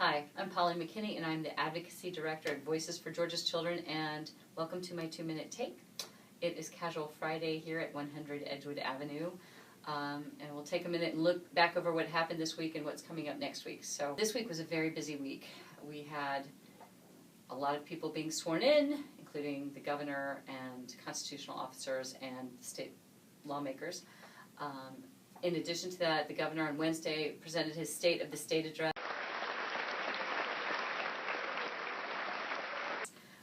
Hi, I'm McKinney, and I'm the Advocacy Director at Voices for Georgia's Children, and welcome to my 2-minute take. It is Casual Friday here at 100 Edgewood Avenue, and we'll take a minute and look back over what happened this week and what's coming up next week. So this week was a very busy week. We had a lot of people being sworn in, including the governor and constitutional officers and state lawmakers. In addition to that, the governor on Wednesday presented his State of the State address,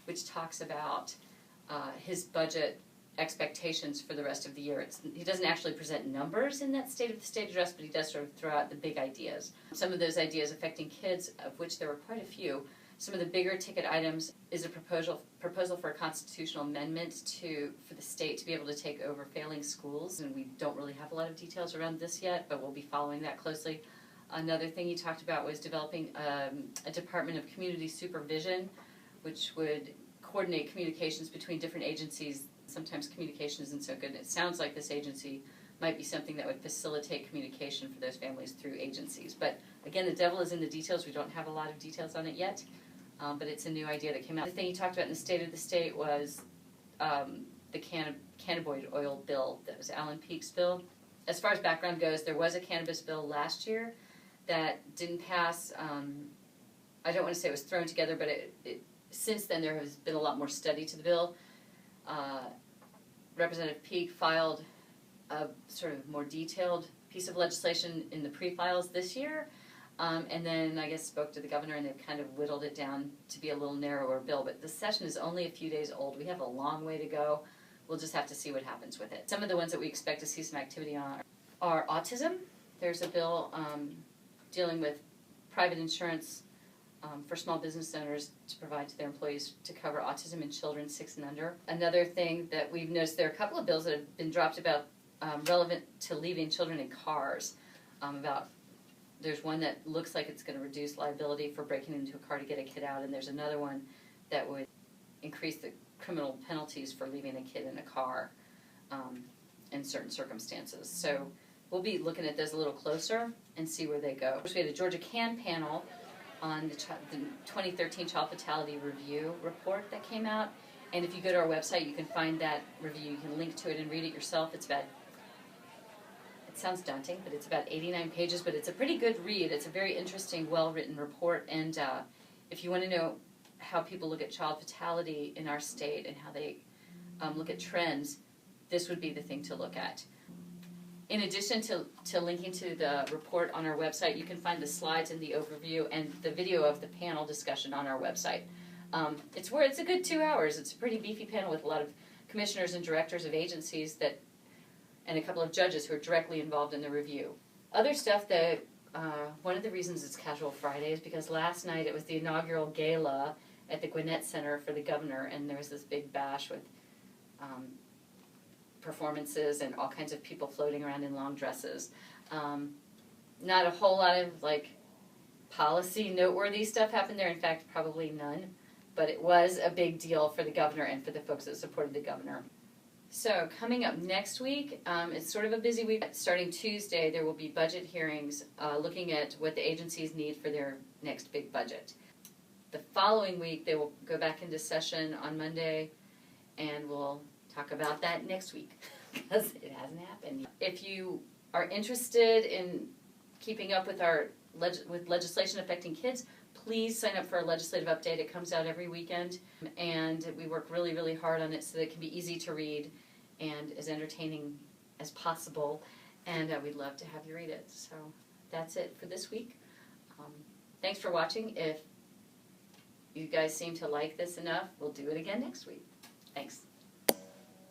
which talks about his budget expectations for the rest of the year. He doesn't actually present numbers in that State of the State address, but he does sort of throw out the big ideas. Some of those ideas affecting kids, of which there were quite a few. Some of the bigger ticket items is a proposal for a constitutional amendment for the state to be able to take over failing schools, and we don't really have a lot of details around this yet, but we'll be following that closely. Another thing he talked about was developing a Department of Community Supervision, which would coordinate communications between different agencies. Sometimes communication isn't so good, and it sounds like this agency might be something that would facilitate communication for those families through agencies. But again, the devil is in the details. We don't have a lot of details on it yet, but it's a new idea that came out. The thing he talked about in the State of the State was the cannabis oil bill. That was Alan Peake's bill. As far as background goes, there was a cannabis bill last year that didn't pass. I don't want to say it was thrown together, but since then there has been a lot more study to the bill. Representative Peake filed a sort of more detailed piece of legislation in the pre-files this year, and then I guess spoke to the governor, and they've kind of whittled it down to be a little narrower bill. But the session is only a few days old. We have a long way to go. We'll just have to see what happens with it. Some of the ones that we expect to see some activity on are autism. There's a bill dealing with private insurance for small business owners to provide to their employees to cover autism in children 6 and under. Another thing that we've noticed, there are a couple of bills that have been dropped about relevant to leaving children in cars. There's one that looks like it's going to reduce liability for breaking into a car to get a kid out, and there's another one that would increase the criminal penalties for leaving a kid in a car in certain circumstances. So we'll be looking at those a little closer and see where they go. We had a Georgia CAN panel on the 2013 Child Fatality Review report that came out, and if you go to our website you can find that review. You can link to it and read it yourself. It sounds daunting, but it's about 89 pages, but it's a pretty good read. It's a very interesting, well-written report, and if you want to know how people look at child fatality in our state and how they look at trends, this would be the thing to look at. In addition to linking to the report on our website, you can find the slides and the overview and the video of the panel discussion on our website. It's a good 2 hours. It's a pretty beefy panel with a lot of commissioners and directors of agencies and a couple of judges who are directly involved in the review. Other stuff that, one of the reasons it's Casual Friday is because last night it was the inaugural gala at the Gwinnett Center for the governor, and there was this big bash with performances and all kinds of people floating around in long dresses. Not a whole lot of policy noteworthy stuff happened there. In fact, probably none. But it was a big deal for the governor and for the folks that supported the governor. So coming up next week, it's sort of a busy week. Starting Tuesday, there will be budget hearings looking at what the agencies need for their next big budget. The following week, they will go back into session on Monday, and we'll talk about that next week because it hasn't happened. If you are interested in keeping up with with legislation affecting kids, please sign up for our legislative update. It comes out every weekend, and we work really, really hard on it so that it can be easy to read and as entertaining as possible, and we'd love to have you read it. So that's it for this week. Thanks for watching. If you guys seem to like this enough, we'll do it again next week. Thanks.